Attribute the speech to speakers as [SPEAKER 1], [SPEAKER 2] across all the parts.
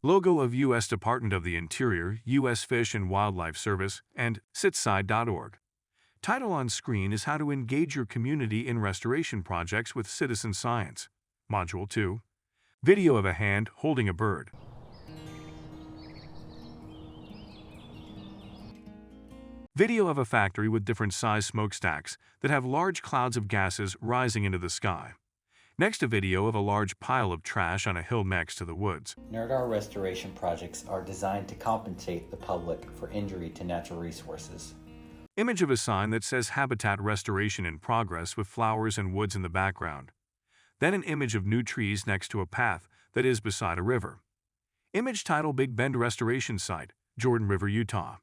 [SPEAKER 1] Logo of U.S. Department of the Interior, U.S. Fish and Wildlife Service, and citside.org. Title on screen is How to Engage Your Community in Restoration Projects with Citizen Science. Module 2. Video of a hand holding a bird. Video of a factory with different size smokestacks that have large clouds of gases rising into the sky. Next, a video of a large pile of trash on a hill next to the woods.
[SPEAKER 2] NRDAR restoration projects are designed to compensate the public for injury to natural resources.
[SPEAKER 1] Image of a sign that says Habitat Restoration in Progress with flowers and woods in the background. Then an image of new trees next to a path that is beside a river. Image title Big Bend Restoration Site, Jordan River, Utah.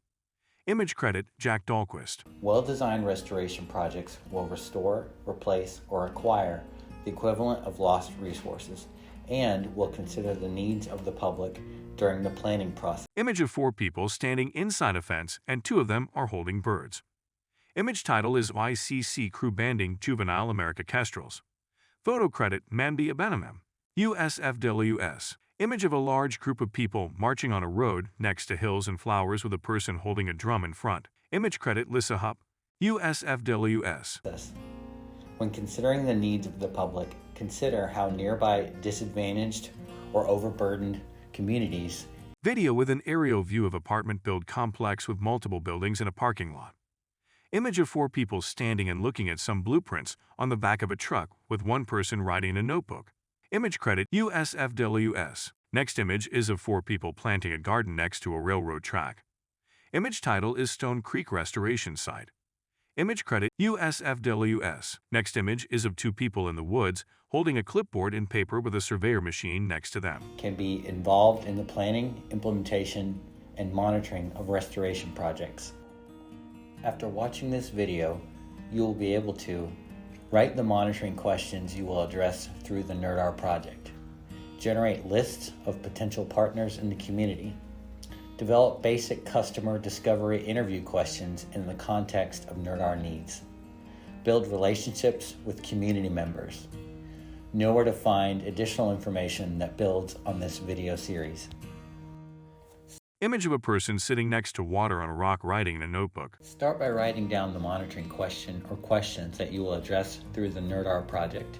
[SPEAKER 1] Image credit Jack Dahlquist.
[SPEAKER 2] Well-designed restoration projects will restore, replace, or acquire the equivalent of lost resources and will consider the needs of the public during the planning process.
[SPEAKER 1] Image of 4 people standing inside a fence and 2 of them are holding birds. Image title is YCC Crew Banding Juvenile America Kestrels. Photo credit Manby Abenamem, USFWS. Image of a large group of people marching on a road next to hills and flowers with a person holding a drum in front. Image credit Lissa Hupp, USFWS.
[SPEAKER 2] When considering the needs of the public, consider how nearby disadvantaged or overburdened communities.
[SPEAKER 1] Video with an aerial view of apartment build complex with multiple buildings in a parking lot. Image of 4 people standing and looking at some blueprints on the back of a truck with one person writing a notebook. Image credit USFWS. Next image is of 4 people planting a garden next to a railroad track. Image title is Stone Creek Restoration Site. Image credit USFWS. Next image is of 2 people in the woods holding a clipboard and paper with a surveyor machine next to them.
[SPEAKER 2] Can be involved in the planning, implementation, and monitoring of restoration projects. After watching this video, you will be able to write the monitoring questions you will address through the NRDAR project, generate lists of potential partners in the community, develop basic customer discovery interview questions in the context of NRDAR needs, build relationships with community members, know where to find additional information that builds on this video series.
[SPEAKER 1] Image of a person sitting next to water on a rock writing in a notebook.
[SPEAKER 2] Start by writing down the monitoring question or questions that you will address through the NRDAR project.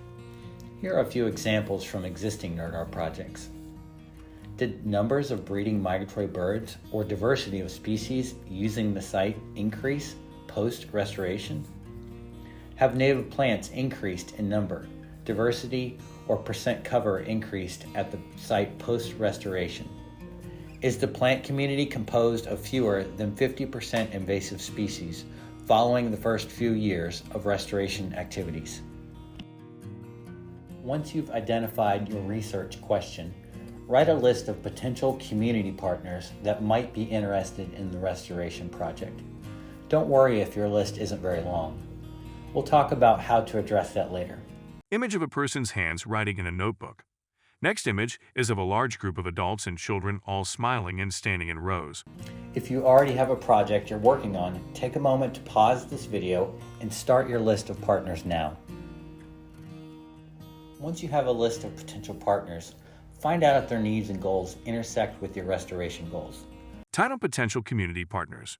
[SPEAKER 2] Here are a few examples from existing NRDAR projects. Did numbers of breeding migratory birds or diversity of species using the site increase post-restoration? Have native plants increased in number, diversity, or percent cover increased at the site post-restoration? Is the plant community composed of fewer than 50% invasive species following the first few years of restoration activities? Once you've identified your research question, write a list of potential community partners that might be interested in the restoration project. Don't worry if your list isn't very long. We'll talk about how to address that later.
[SPEAKER 1] Image of a person's hands writing in a notebook. Next image is of a large group of adults and children all smiling and standing in rows.
[SPEAKER 2] If you already have a project you're working on, take a moment to pause this video and start your list of partners now. Once you have a list of potential partners, find out if their needs and goals intersect with your restoration goals.
[SPEAKER 1] Title Potential Community Partners.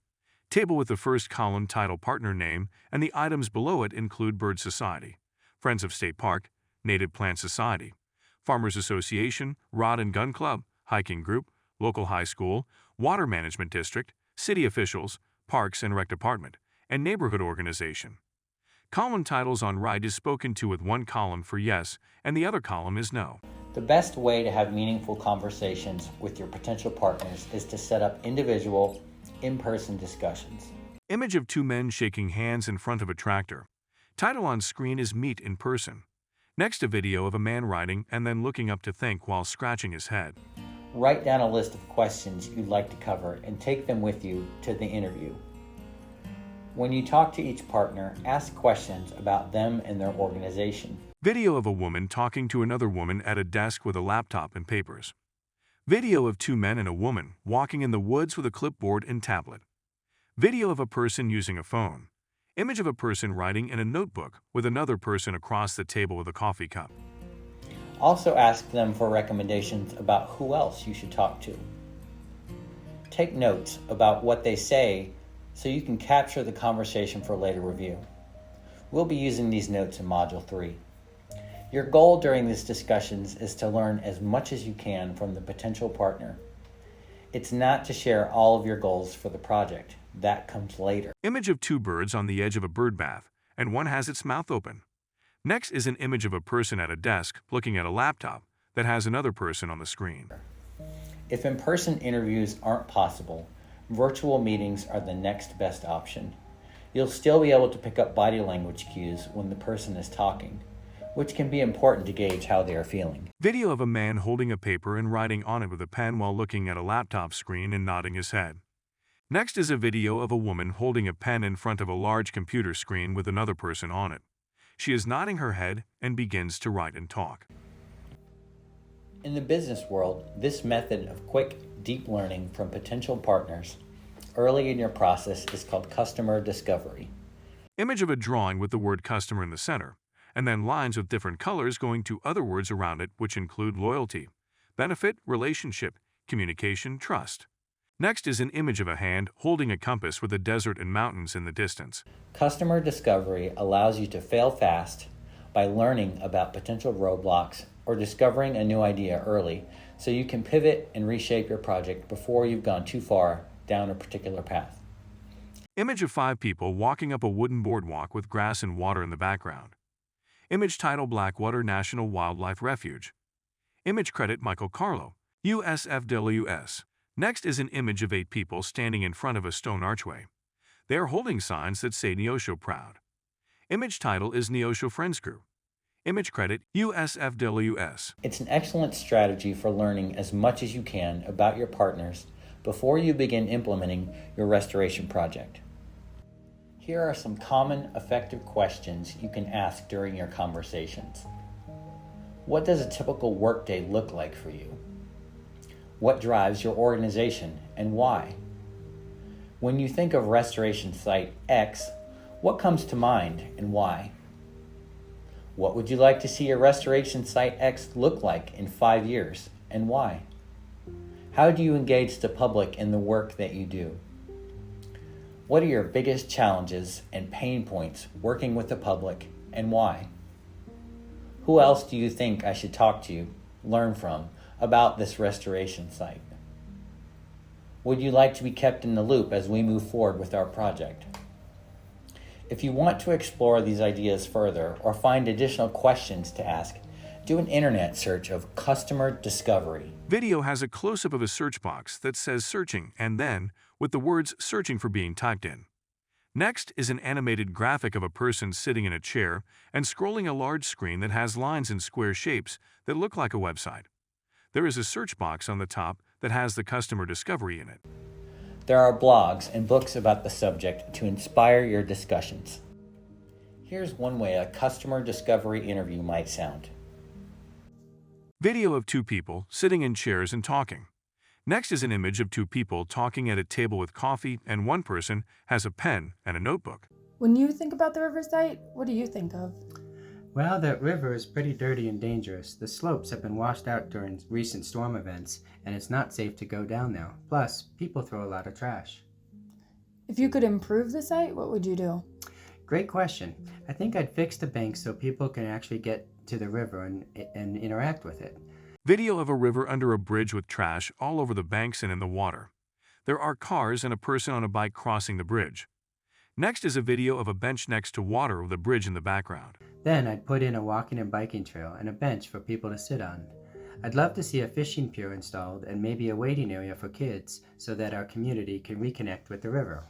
[SPEAKER 1] Table with the first column title partner name and the items below it include Bird Society, Friends of State Park, Native Plant Society, Farmers Association, Rod and Gun Club, Hiking Group, Local High School, Water Management District, City Officials, Parks and Rec Department, and Neighborhood Organization. Column titles on right is spoken to with one column for yes and the other column is no.
[SPEAKER 2] The best way to have meaningful conversations with your potential partners is to set up individual, in-person discussions.
[SPEAKER 1] Image of 2 men shaking hands in front of a tractor. Title on screen is Meet in Person. Next, a video of a man writing and then looking up to think while scratching his head.
[SPEAKER 2] Write down a list of questions you'd like to cover and take them with you to the interview. When you talk to each partner, ask questions about them and their organization.
[SPEAKER 1] Video of a woman talking to another woman at a desk with a laptop and papers. Video of 2 men and a woman walking in the woods with a clipboard and tablet. Video of a person using a phone. Image of a person writing in a notebook with another person across the table with a coffee cup.
[SPEAKER 2] Also ask them for recommendations about who else you should talk to. Take notes about what they say so you can capture the conversation for later review. We'll be using these notes in Module 3. Your goal during these discussions is to learn as much as you can from the potential partner. It's not to share all of your goals for the project. That comes later.
[SPEAKER 1] Image of two birds on the edge of a bird bath, and one has its mouth open. Next is an image of a person at a desk looking at a laptop that has another person on the screen.
[SPEAKER 2] If in-person interviews aren't possible, virtual meetings are the next best option. You'll still be able to pick up body language cues when the person is talking, which can be important to gauge how they are feeling.
[SPEAKER 1] Video of a man holding a paper and writing on it with a pen while looking at a laptop screen and nodding his head. Next is a video of a woman holding a pen in front of a large computer screen with another person on it. She is nodding her head and begins to write and talk.
[SPEAKER 2] In the business world, this method of quick, deep learning from potential partners early in your process is called customer discovery.
[SPEAKER 1] Image of a drawing with the word customer in the center, and then lines with different colors going to other words around it, which include loyalty, benefit, relationship, communication, trust. Next is an image of a hand holding a compass with a desert and mountains in the distance.
[SPEAKER 2] Customer discovery allows you to fail fast by learning about potential roadblocks or discovering a new idea early so you can pivot and reshape your project before you've gone too far down a particular path.
[SPEAKER 1] Image of 5 people walking up a wooden boardwalk with grass and water in the background. Image title Blackwater National Wildlife Refuge. Image credit Michael Carlo, USFWS. Next is an image of 8 people standing in front of a stone archway. They are holding signs that say Neosho Proud. Image title is Neosho Friends Crew. Image credit USFWS.
[SPEAKER 2] It's an excellent strategy for learning as much as you can about your partners before you begin implementing your restoration project. Here are some common, effective questions you can ask during your conversations. What does a typical workday look like for you? What drives your organization and why? When you think of restoration site X, what comes to mind and why? What would you like to see your restoration site X look like in 5 years and why? How do you engage the public in the work that you do? What are your biggest challenges and pain points working with the public and why? Who else do you think I should talk to, learn from, about this restoration site? Would you like to be kept in the loop as we move forward with our project? If you want to explore these ideas further or find additional questions to ask, do an internet search of customer discovery.
[SPEAKER 1] Video has a close-up of a search box that says searching and then with the words searching for being typed in. Next is an animated graphic of a person sitting in a chair and scrolling a large screen that has lines and square shapes that look like a website. There is a search box on the top that has the customer discovery in it.
[SPEAKER 2] There are blogs and books about the subject to inspire your discussions. Here's one way a customer discovery interview might sound.
[SPEAKER 1] Video of 2 people sitting in chairs and talking. Next is an image of 2 people talking at a table with coffee, and one person has a pen and a notebook.
[SPEAKER 3] When you think about the river site, what do you think of?
[SPEAKER 4] Well, that river is pretty dirty and dangerous. The slopes have been washed out during recent storm events, and it's not safe to go down now. Plus, people throw a lot of trash.
[SPEAKER 3] If you could improve the site, what would you do?
[SPEAKER 4] Great question. I think I'd fix the banks so people can actually get to the river and interact with it.
[SPEAKER 1] Video of a river under a bridge with trash all over the banks and in the water. There are cars and a person on a bike crossing the bridge. Next is a video of a bench next to water with a bridge in the background.
[SPEAKER 4] Then I'd put in a walking and biking trail and a bench for people to sit on. I'd love to see a fishing pier installed and maybe a waiting area for kids so that our community can reconnect with the river.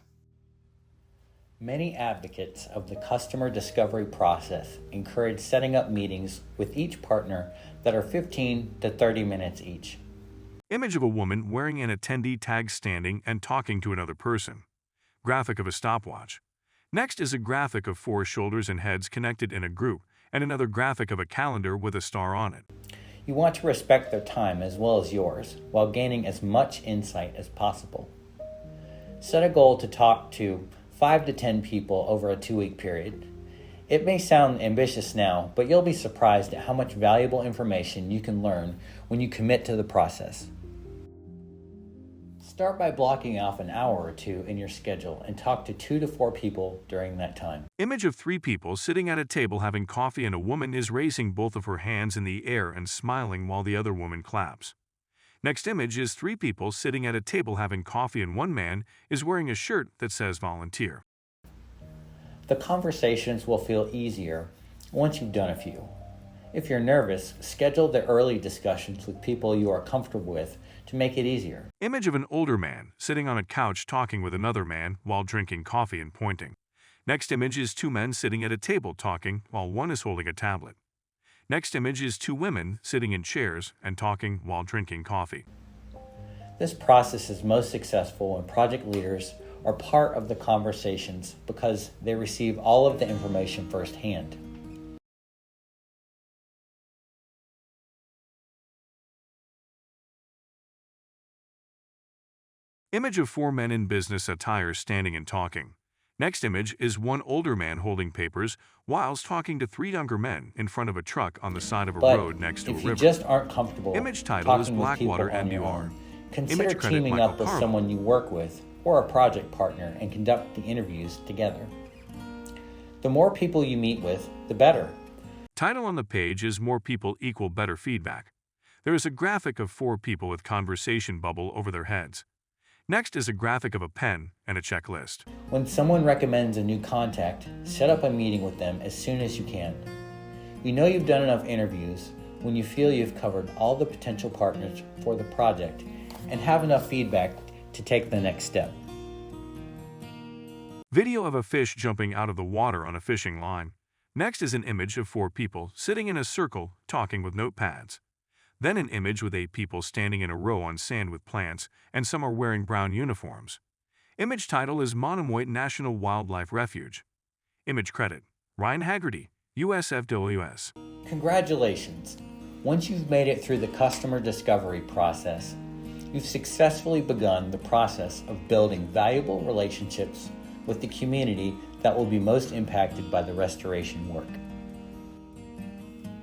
[SPEAKER 2] Many advocates of the customer discovery process encourage setting up meetings with each partner that are 15 to 30 minutes each.
[SPEAKER 1] Image of a woman wearing an attendee tag standing and talking to another person. Graphic of a stopwatch. Next is a graphic of 4 shoulders and heads connected in a group and another graphic of a calendar with a star on it.
[SPEAKER 2] You want to respect their time as well as yours while gaining as much insight as possible. Set a goal to talk to 5 to 10 people over a 2-week period. It may sound ambitious now, but you'll be surprised at how much valuable information you can learn when you commit to the process. Start by blocking off an hour or two in your schedule and talk to 2 to 4 people during that time.
[SPEAKER 1] Image of 3 people sitting at a table having coffee, and a woman is raising both of her hands in the air and smiling while the other woman claps. Next image is 3 people sitting at a table having coffee, and one man is wearing a shirt that says volunteer.
[SPEAKER 2] The conversations will feel easier once you've done a few. If you're nervous, schedule the early discussions with people you are comfortable with to make it easier.
[SPEAKER 1] Image of an older man sitting on a couch talking with another man while drinking coffee and pointing. Next image is 2 men sitting at a table talking while one is holding a tablet. Next image is 2 women sitting in chairs and talking while drinking coffee.
[SPEAKER 2] This process is most successful when project leaders are part of the conversations because they receive all of the information firsthand.
[SPEAKER 1] Image of 4 men in business attire standing and talking. Next image is 1 older man holding papers whilst talking to 3 younger men in front of a truck on the side of a road next to a
[SPEAKER 2] But if you
[SPEAKER 1] river.
[SPEAKER 2] just aren't comfortable
[SPEAKER 1] Image title is
[SPEAKER 2] talking with people
[SPEAKER 1] Blackwater
[SPEAKER 2] on your
[SPEAKER 1] NRDAR.
[SPEAKER 2] own, consider
[SPEAKER 1] Image credit
[SPEAKER 2] teaming
[SPEAKER 1] Michael
[SPEAKER 2] up with
[SPEAKER 1] Carl.
[SPEAKER 2] someone you work with or a project partner and conduct the interviews together. The more people you meet with, the better.
[SPEAKER 1] Title on the page is More People Equal Better Feedback. There is a graphic of 4 people with conversation bubble over their heads. Next is a graphic of a pen and a checklist.
[SPEAKER 2] When someone recommends a new contact, set up a meeting with them as soon as you can. You know you've done enough interviews when you feel you've covered all the potential partners for the project and have enough feedback to take the next step.
[SPEAKER 1] Video of a fish jumping out of the water on a fishing line. Next is an image of 4 people sitting in a circle talking with notepads. Then an image with 8 people standing in a row on sand with plants, and some are wearing brown uniforms. Image title is Monomoy National Wildlife Refuge. Image credit, Ryan Haggerty, USFWS.
[SPEAKER 2] Congratulations! Once you've made it through the customer discovery process, you've successfully begun the process of building valuable relationships with the community that will be most impacted by the restoration work.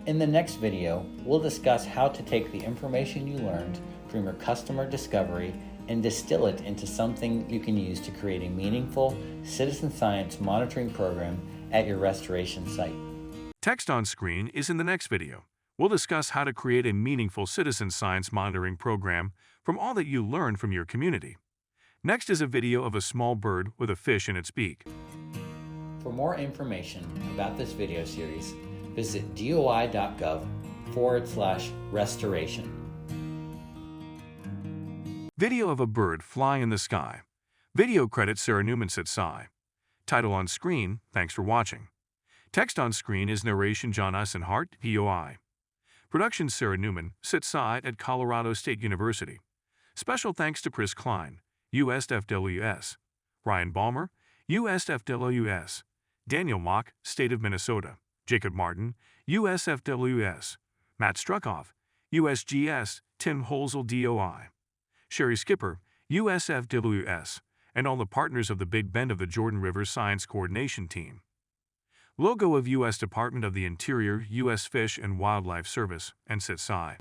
[SPEAKER 2] In the next video, we'll discuss how to take the information you learned from your customer discovery and distill it into something you can use to create a meaningful citizen science monitoring program at your restoration site.
[SPEAKER 1] Text on screen is in the next video. We'll discuss how to create a meaningful citizen science monitoring program from all that you learned from your community. Next is a video of a small bird with a fish in its beak.
[SPEAKER 2] For more information about this video series, visit doi.gov/restoration.
[SPEAKER 1] Video of a bird flying in the sky. Video credit Sarah Newman Sitsai. Title on screen, thanks for watching. Text on screen is narration John Eisenhart, POI. Production Sarah Newman, Sitsai at Colorado State University. Special thanks to Chris Klein, USFWS. Ryan Balmer, USFWS. Daniel Mock, State of Minnesota. Jacob Martin, USFWS. Matt Struckoff, USGS. Tim Holzel, DOI. Sherry Skipper, USFWS, and all the partners of the Big Bend of the Jordan River Science Coordination Team. Logo of U.S. Department of the Interior, U.S. Fish and Wildlife Service, and Sitsai.